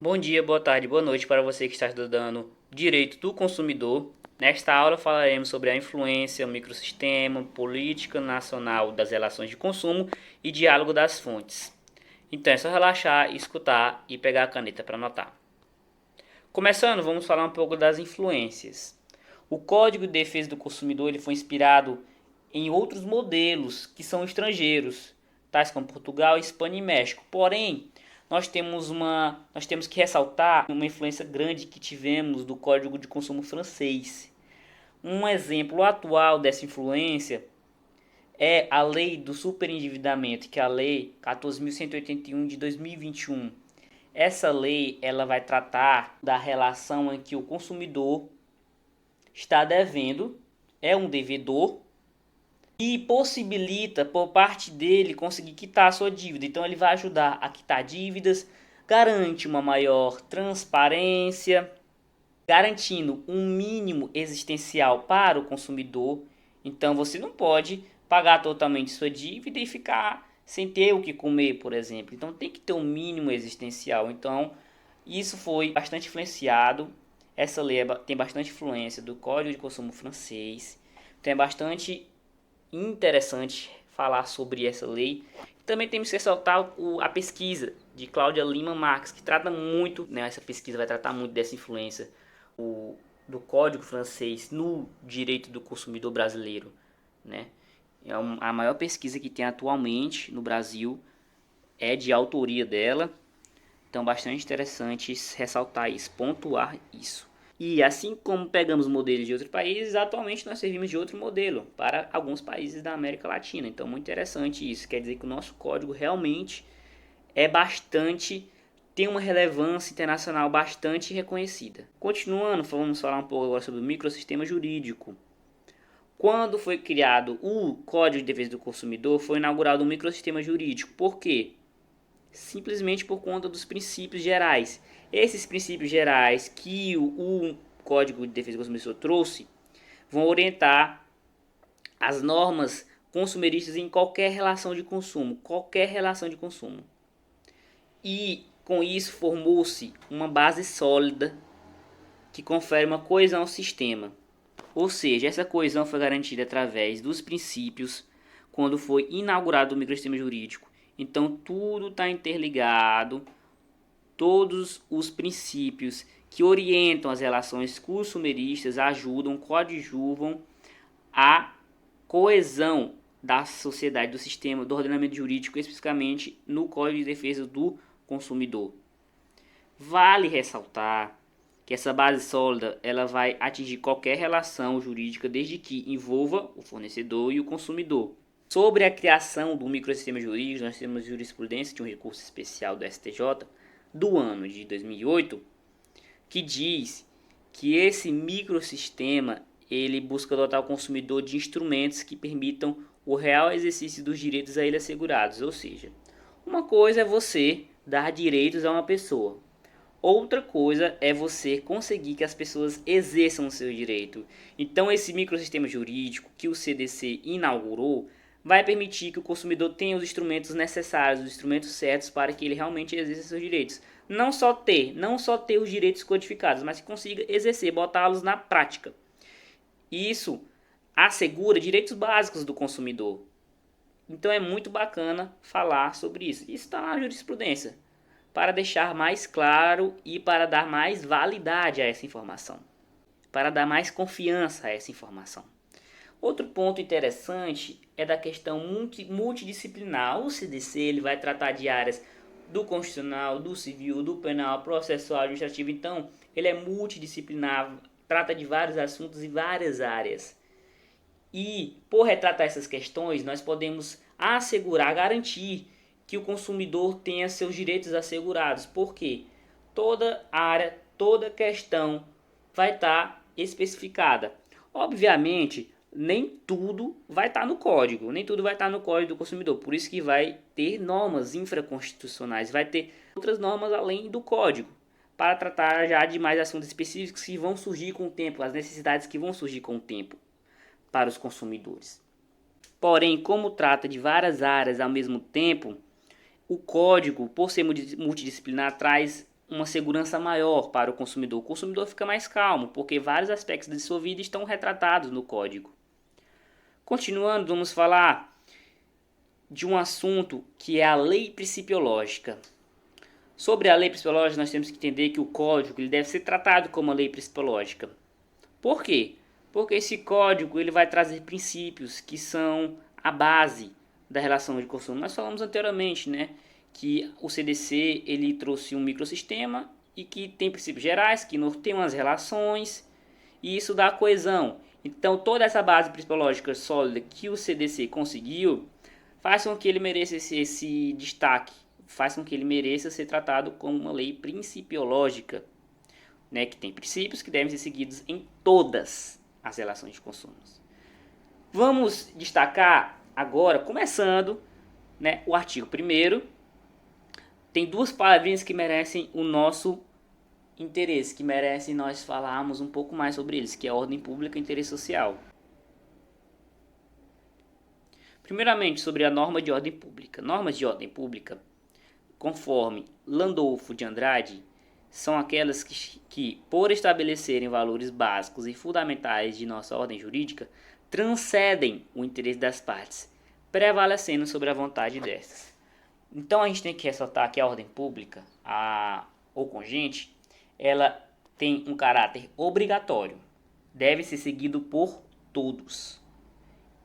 Bom dia, boa tarde, boa noite para você que está estudando Direito do Consumidor. Nesta aula falaremos sobre a influência, o microsistema, política nacional das relações de consumo e diálogo das fontes. Então é só relaxar, escutar e pegar a caneta para anotar. Começando, vamos falar um pouco das influências. O Código de Defesa do Consumidor ele foi inspirado em outros modelos que são estrangeiros, tais como Portugal, Espanha e México. Porém, nós temos que ressaltar uma influência grande que tivemos do Código de Consumo francês. Um exemplo atual dessa influência é a lei do superendividamento, que é a lei 14.181 de 2021. Essa lei ela vai tratar da relação em que o consumidor está devendo, é um devedor e possibilita por parte dele conseguir quitar a sua dívida. Então ele vai ajudar a quitar dívidas, garante uma maior transparência, garantindo um mínimo existencial para o consumidor. Então você não pode pagar totalmente sua dívida e ficar sem ter o que comer, por exemplo. Então tem que ter um mínimo existencial. Então isso foi bastante influenciado. Essa lei tem bastante influência do Código de Consumo francês. Então é bastante interessante falar sobre essa lei. Também temos que ressaltar a pesquisa de Cláudia Lima Marques, que trata muito, né, essa pesquisa vai tratar muito dessa influência do Código francês no direito do consumidor brasileiro. Né? A maior pesquisa que tem atualmente no Brasil é de autoria dela. Então, bastante interessante ressaltar isso, pontuar isso. E assim como pegamos modelos de outros países, atualmente nós servimos de outro modelo para alguns países da América Latina. Então, muito interessante isso. Quer dizer que o nosso código realmente é bastante, tem uma relevância internacional bastante reconhecida. Continuando, vamos falar um pouco agora sobre o microsistema jurídico. Quando foi criado o Código de Defesa do Consumidor, foi inaugurado um microsistema jurídico. Por quê? Simplesmente por conta dos princípios gerais. Esses princípios gerais que o Código de Defesa do Consumidor trouxe vão orientar as normas consumeristas em qualquer relação de consumo, E com isso formou-se uma base sólida que confere uma coesão ao sistema. Ou seja, essa coesão foi garantida através dos princípios quando foi inaugurado o microsistema jurídico. Então tudo está interligado, todos os princípios que orientam as relações consumeristas ajudam, coadjuvam a coesão da sociedade, do sistema, do ordenamento jurídico, especificamente no Código de Defesa do Consumidor. Vale ressaltar que essa base sólida ela vai atingir qualquer relação jurídica desde que envolva o fornecedor e o consumidor. Sobre a criação do microsistema jurídico, nós temos jurisprudência de um recurso especial do STJ do ano de 2008, que diz que esse microsistema ele busca dotar o consumidor de instrumentos que permitam o real exercício dos direitos a ele assegurados. Ou seja, uma coisa é você dar direitos a uma pessoa, outra coisa é você conseguir que as pessoas exerçam o seu direito. Então esse microsistema jurídico que o CDC inaugurou vai permitir que o consumidor tenha os instrumentos necessários, os instrumentos certos para que ele realmente exerça seus direitos. Não só ter os direitos codificados, mas que consiga exercer, botá-los na prática. Isso assegura direitos básicos do consumidor. Então é muito bacana falar sobre isso. Isso está na jurisprudência, para deixar mais claro e para dar mais validade a essa informação, para dar mais confiança a essa informação. Outro ponto interessante é da questão multidisciplinar. O CDC ele vai tratar de áreas do constitucional, do civil, do penal, processual, administrativo. Então, ele é multidisciplinar, trata de vários assuntos e várias áreas. E, por retratar essas questões, nós podemos assegurar, garantir que o consumidor tenha seus direitos assegurados. Porque toda área, toda questão vai estar especificada. Obviamente, nem tudo vai estar no código, nem tudo vai estar no código do consumidor. Por isso que vai ter normas infraconstitucionais, vai ter outras normas além do código, para tratar já de mais assuntos específicos que vão surgir com o tempo, as necessidades que vão surgir com o tempo para os consumidores. Porém, como trata de várias áreas ao mesmo tempo, o código, por ser multidisciplinar, traz uma segurança maior para o consumidor. O consumidor fica mais calmo, porque vários aspectos de sua vida estão retratados no código. Continuando, vamos falar de um assunto que é a lei principiológica. Sobre a lei principiológica, nós temos que entender que o código ele deve ser tratado como uma lei principiológica. Por quê? Porque esse código ele vai trazer princípios que são a base da relação de consumo. Nós falamos anteriormente, né, que o CDC ele trouxe um microsistema e que tem princípios gerais, que norteiam as relações, e isso dá coesão. Então, toda essa base principiológica sólida que o CDC conseguiu faz com que ele mereça esse destaque, faz com que ele mereça ser tratado como uma lei principiológica, né, que tem princípios que devem ser seguidos em todas as relações de consumo. Vamos destacar agora, começando, né, o artigo 1º. Tem duas palavrinhas que merecem o nosso interesse, que merecem nós falarmos um pouco mais sobre eles, que é ordem pública e interesse social. Primeiramente, sobre a norma de ordem pública. Normas de ordem pública, conforme Landolfo de Andrade, são aquelas que, por estabelecerem valores básicos e fundamentais de nossa ordem jurídica, transcendem o interesse das partes, prevalecendo sobre a vontade destas. Então a gente tem que ressaltar que a ordem pública, ou congente, ela tem um caráter obrigatório, deve ser seguido por todos.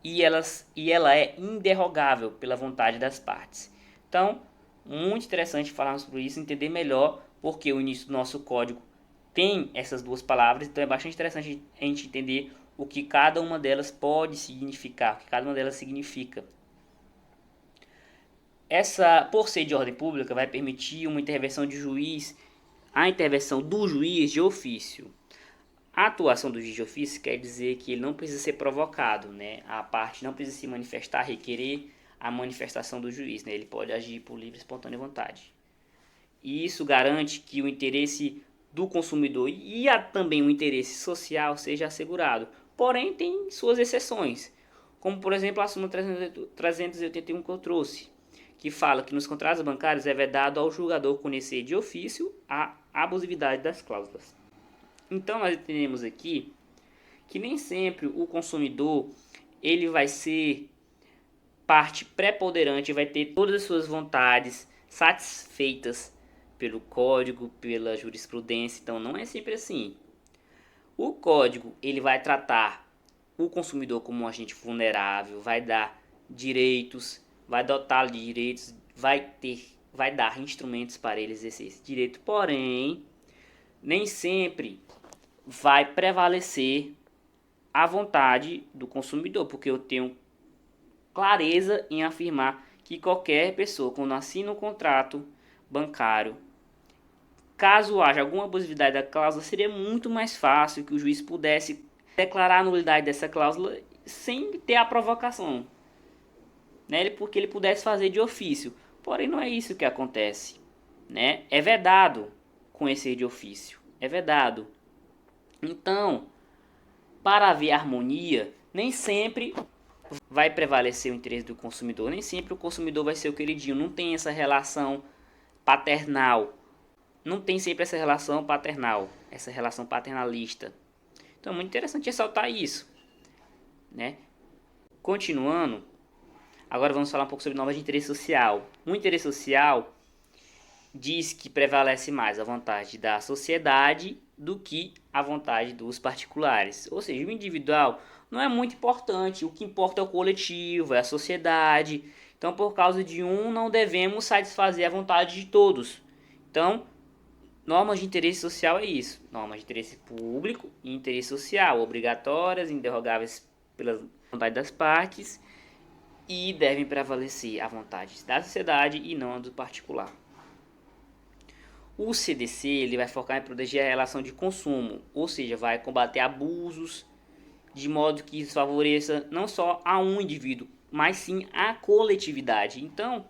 E ela é inderrogável pela vontade das partes. Então, muito interessante falarmos sobre isso, entender melhor porque o início do nosso código tem essas duas palavras, então é bastante interessante a gente entender o que cada uma delas pode significar, o que cada uma delas significa. Por ser de ordem pública, vai permitir uma intervenção de juiz, a intervenção do juiz de ofício. A atuação do juiz de ofício quer dizer que ele não precisa ser provocado, né? A parte não precisa se manifestar, requerer a manifestação do juiz, né? Ele pode agir por livre e espontânea vontade. E isso garante que o interesse do consumidor e também o interesse social seja assegurado. Porém, tem suas exceções, como por exemplo a súmula 381 que eu trouxe, que fala que nos contratos bancários é vedado ao julgador conhecer de ofício a abusividade das cláusulas. Então nós entendemos aqui que nem sempre o consumidor ele vai ser parte preponderante, vai ter todas as suas vontades satisfeitas pelo código, pela jurisprudência. Então não é sempre assim. O código ele vai tratar o consumidor como um agente vulnerável, vai dar direitos, vai dotá-lo de direitos, vai dar instrumentos para ele exercer esse direito. Porém, nem sempre vai prevalecer a vontade do consumidor, porque eu tenho clareza em afirmar que qualquer pessoa, quando assina um contrato bancário, caso haja alguma abusividade da cláusula, seria muito mais fácil que o juiz pudesse declarar a nulidade dessa cláusula sem ter a provocação, né? Porque ele pudesse fazer de ofício. Porém, não é isso que acontece, né? É vedado conhecer de ofício, é vedado. Então, para haver harmonia, nem sempre vai prevalecer o interesse do consumidor, nem sempre o consumidor vai ser o queridinho, não tem essa relação paternal, não tem sempre essa relação paternal, essa relação paternalista. Então é muito interessante ressaltar isso, né? Continuando, agora vamos falar um pouco sobre normas de interesse social. O interesse social diz que prevalece mais a vontade da sociedade do que a vontade dos particulares. Ou seja, o individual não é muito importante, o que importa é o coletivo, é a sociedade. Então, por causa de um, não devemos satisfazer a vontade de todos. Então, normas de interesse social é isso. Normas de interesse público e interesse social, obrigatórias, inderrogáveis pela vontade das partes e devem prevalecer a vontade da sociedade e não a do particular. O CDC ele vai focar em proteger a relação de consumo, ou seja, vai combater abusos, de modo que isso favoreça não só a um indivíduo, mas sim a coletividade. Então,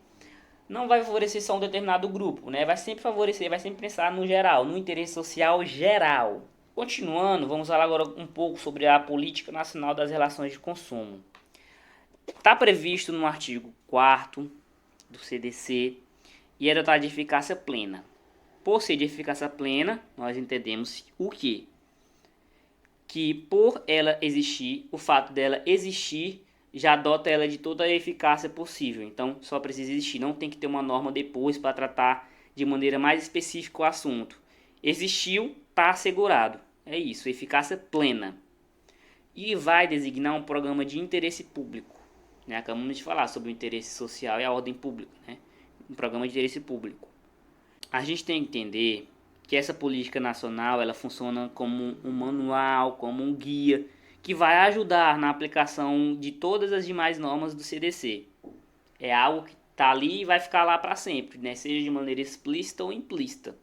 não vai favorecer só um determinado grupo, né? Vai sempre favorecer, vai sempre pensar no geral, no interesse social geral. Continuando, vamos falar agora um pouco sobre a Política Nacional das Relações de Consumo. Está previsto no artigo 4º do CDC e é dotado de eficácia plena. Por ser de eficácia plena, nós entendemos o quê? Que por ela existir, o fato dela existir já dota ela de toda a eficácia possível. Então, só precisa existir, não tem que ter uma norma depois para tratar de maneira mais específica o assunto. Existiu, está assegurado. É isso, eficácia plena. E vai designar um programa de interesse público. Né? Acabamos de falar sobre o interesse social e a ordem pública. Né? Um programa de interesse público. A gente tem que entender que essa política nacional ela funciona como um manual, como um guia, que vai ajudar na aplicação de todas as demais normas do CDC. É algo que está ali e vai ficar lá para sempre, né? Seja de maneira explícita ou implícita.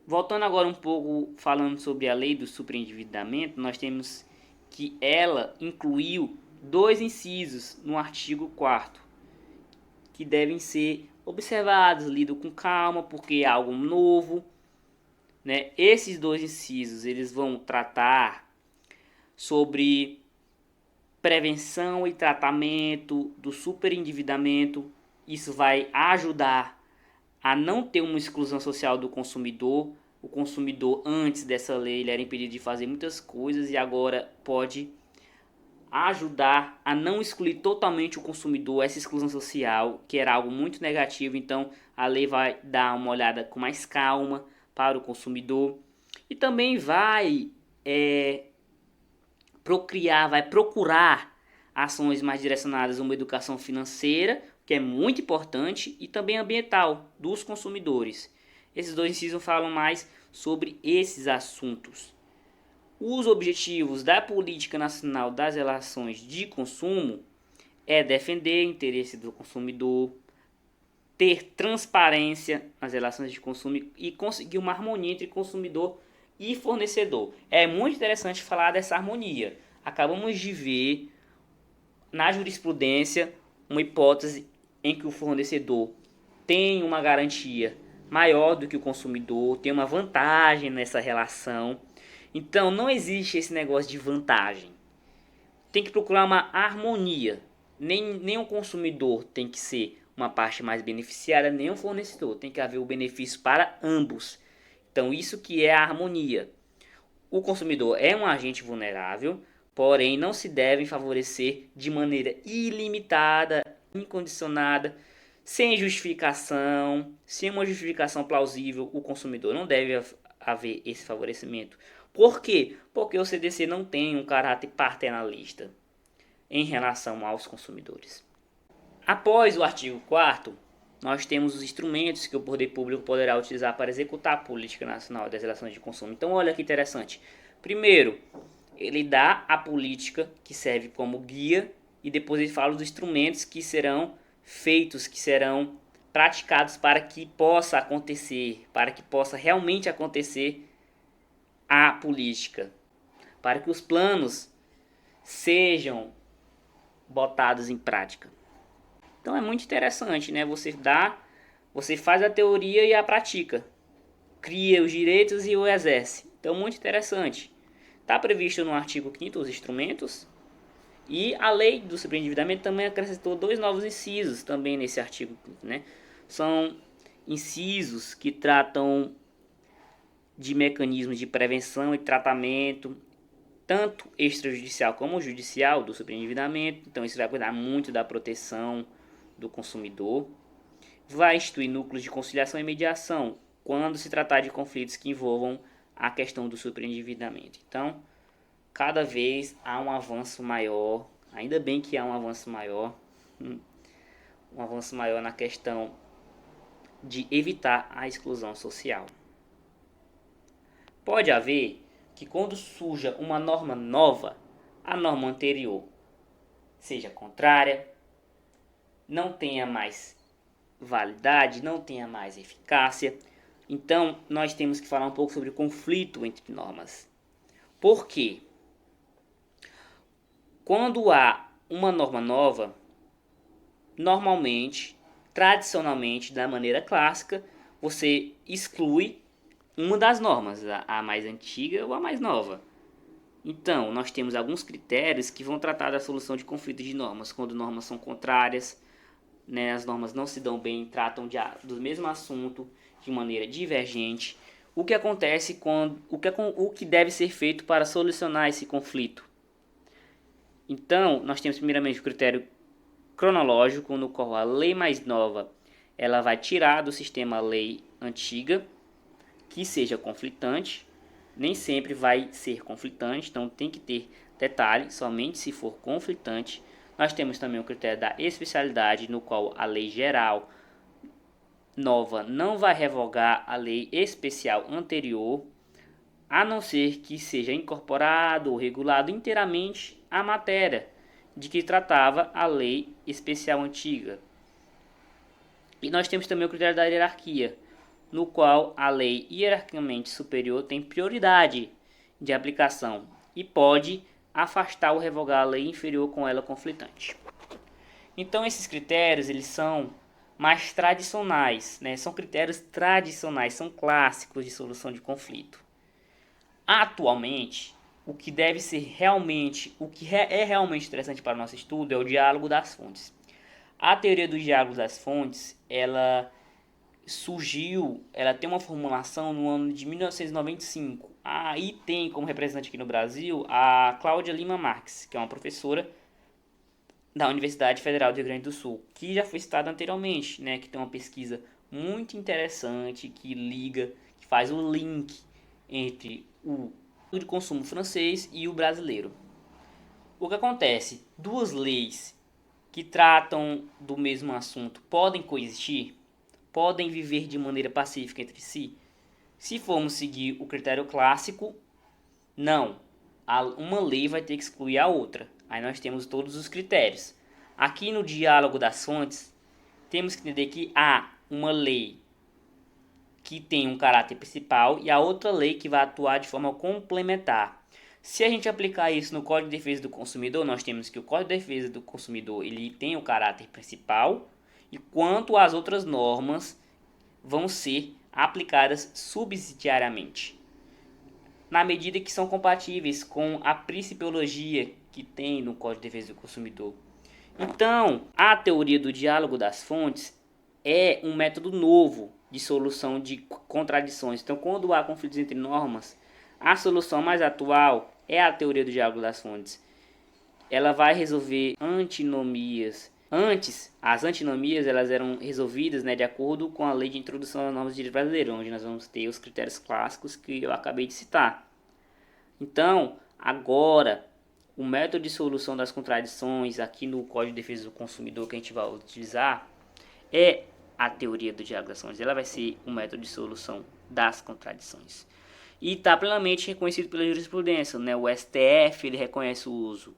Voltando agora um pouco, falando sobre a lei do superendividamento, nós temos que ela incluiu 2 incisos no artigo 4º, que devem ser observados, lidos com calma, porque é algo novo. Né? Esses 2 incisos eles vão tratar sobre prevenção e tratamento do superendividamento. Isso vai ajudar a não ter uma exclusão social do consumidor. O consumidor, antes dessa lei, ele era impedido de fazer muitas coisas e agora pode ajudar a não excluir totalmente o consumidor, essa exclusão social, que era algo muito negativo. Então, a lei vai dar uma olhada com mais calma para o consumidor e também vai procurar ações mais direcionadas a uma educação financeira, que é muito importante, e também ambiental dos consumidores. Esses 2 incisos falam mais sobre esses assuntos. Os objetivos da Política Nacional das Relações de Consumo é defender o interesse do consumidor, ter transparência nas relações de consumo e conseguir uma harmonia entre consumidor e fornecedor. É muito interessante falar dessa harmonia. Acabamos de ver na jurisprudência uma hipótese em que o fornecedor tem uma garantia maior do que o consumidor, tem uma vantagem nessa relação. Então não existe esse negócio de vantagem. Tem que procurar uma harmonia. Nem o consumidor tem que ser uma parte mais beneficiária, nem o fornecedor. Tem que haver o benefício para ambos. Então isso que é a harmonia. O consumidor é um agente vulnerável, porém não se deve favorecer de maneira ilimitada, incondicionada, sem justificação, sem uma justificação plausível. O consumidor não deve haver esse favorecimento. Por quê? Porque o CDC não tem um caráter paternalista em relação aos consumidores. Após o artigo 4º, nós temos os instrumentos que o poder público poderá utilizar para executar a política nacional das relações de consumo. Então, olha que interessante. Primeiro, ele dá a política que serve como guia e depois ele fala dos instrumentos que serão feitos, que serão praticados para que possa acontecer, para que possa realmente acontecer a política, para que os planos sejam botados em prática. Então é muito interessante, né? Você faz a teoria e a pratica, cria os direitos e o exerce. Então muito interessante. Está previsto no artigo 5º os instrumentos e a lei do superendividamento também acrescentou 2 novos incisos também nesse artigo 5º, né? São incisos que tratam de mecanismos de prevenção e tratamento, tanto extrajudicial como judicial, do superendividamento. Então isso vai cuidar muito da proteção do consumidor. Vai instituir núcleos de conciliação e mediação quando se tratar de conflitos que envolvam a questão do superendividamento. Então, cada vez há um avanço maior, ainda bem que há um avanço maior na questão de evitar a exclusão social. Pode haver que quando surja uma norma nova, a norma anterior seja contrária, não tenha mais validade, não tenha mais eficácia. Então, nós temos que falar um pouco sobre o conflito entre normas. Por quê? Quando há uma norma nova, normalmente, tradicionalmente, da maneira clássica, você exclui uma das normas, a mais antiga ou a mais nova. Então, nós temos alguns critérios que vão tratar da solução de conflitos de normas, quando normas são contrárias, né, as normas não se dão bem, tratam do mesmo assunto de maneira divergente, o que acontece quando o que deve ser feito para solucionar esse conflito. Então, nós temos primeiramente o critério cronológico, no qual a lei mais nova ela vai tirar do sistema a lei antiga que seja conflitante. Nem sempre vai ser conflitante, então tem que ter detalhe, somente se for conflitante. Nós temos também o critério da especialidade, no qual a lei geral nova não vai revogar a lei especial anterior, a não ser que seja incorporado ou regulado inteiramente a matéria de que tratava a lei especial antiga. E nós temos também o critério da hierarquia, no qual a lei hierarquicamente superior tem prioridade de aplicação e pode afastar ou revogar a lei inferior com ela conflitante. Então esses critérios eles são mais tradicionais, né? São critérios tradicionais, são clássicos de solução de conflito. Atualmente, o que deve ser realmente, o que é realmente interessante para o nosso estudo é o diálogo das fontes. A teoria do diálogo das fontes, ela surgiu, ela tem uma formulação no ano de 1995. Aí tem como representante aqui no Brasil a Cláudia Lima Marques, que é uma professora da Universidade Federal do Rio Grande do Sul, que já foi citada anteriormente, né, que tem uma pesquisa muito interessante que liga, que faz o link entre o de consumo francês e o brasileiro. O que acontece? Duas leis que tratam do mesmo assunto podem coexistir? Podem viver de maneira pacífica entre si? Se formos seguir o critério clássico, não. Uma lei vai ter que excluir a outra. Aí nós temos todos os critérios. Aqui no diálogo das fontes, temos que entender que há uma lei que tem um caráter principal e a outra lei que vai atuar de forma complementar. Se a gente aplicar isso no Código de Defesa do Consumidor, nós temos que o Código de Defesa do Consumidor ele tem o caráter principal, e quanto às outras normas vão ser aplicadas subsidiariamente, na medida que são compatíveis com a principiologia que tem no Código de Defesa do Consumidor. Então, a teoria do diálogo das fontes é um método novo de solução de contradições. Então, quando há conflitos entre normas, a solução mais atual é a teoria do diálogo das fontes. Ela vai resolver antinomias. Antes, as antinomias elas eram resolvidas, né, de acordo com a Lei de Introdução das Normas de Direito Brasileiro, onde nós vamos ter os critérios clássicos que eu acabei de citar. Então, agora, o método de solução das contradições aqui no Código de Defesa do Consumidor que a gente vai utilizar é a teoria do diálogo das fontes. Ela vai ser o método de solução das contradições. E está plenamente reconhecido pela jurisprudência, né? O STF ele reconhece o uso.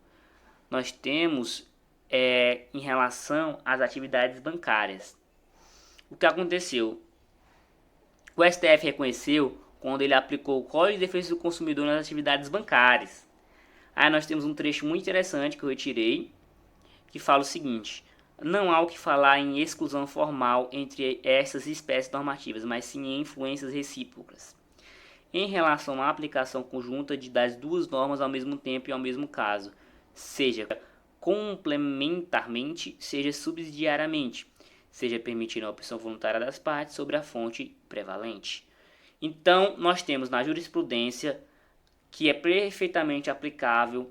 Nós temos em relação às atividades bancárias. O que aconteceu? O STF reconheceu quando ele aplicou o Código de Defesa do Consumidor nas atividades bancárias. Aí nós temos um trecho muito interessante que eu retirei, que fala o seguinte: não há o que falar em exclusão formal entre essas espécies normativas, mas sim em influências recíprocas, em relação à aplicação conjunta das duas normas ao mesmo tempo e ao mesmo caso, seja complementarmente, seja subsidiariamente, seja permitindo a opção voluntária das partes sobre a fonte prevalente. Então, nós temos na jurisprudência que é perfeitamente aplicável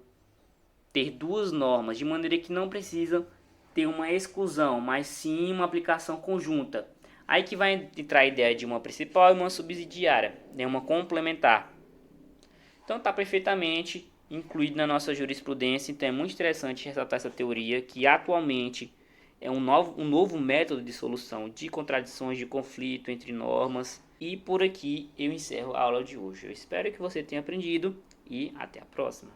ter duas normas, de maneira que não precisam ter uma exclusão, mas sim uma aplicação conjunta. Aí que vai entrar a ideia de uma principal e uma subsidiária, né, uma complementar. Então está perfeitamente incluído na nossa jurisprudência, então é muito interessante ressaltar essa teoria, que atualmente é um novo método de solução de contradições, de conflito entre normas. E por aqui eu encerro a aula de hoje. Eu espero que você tenha aprendido e até a próxima.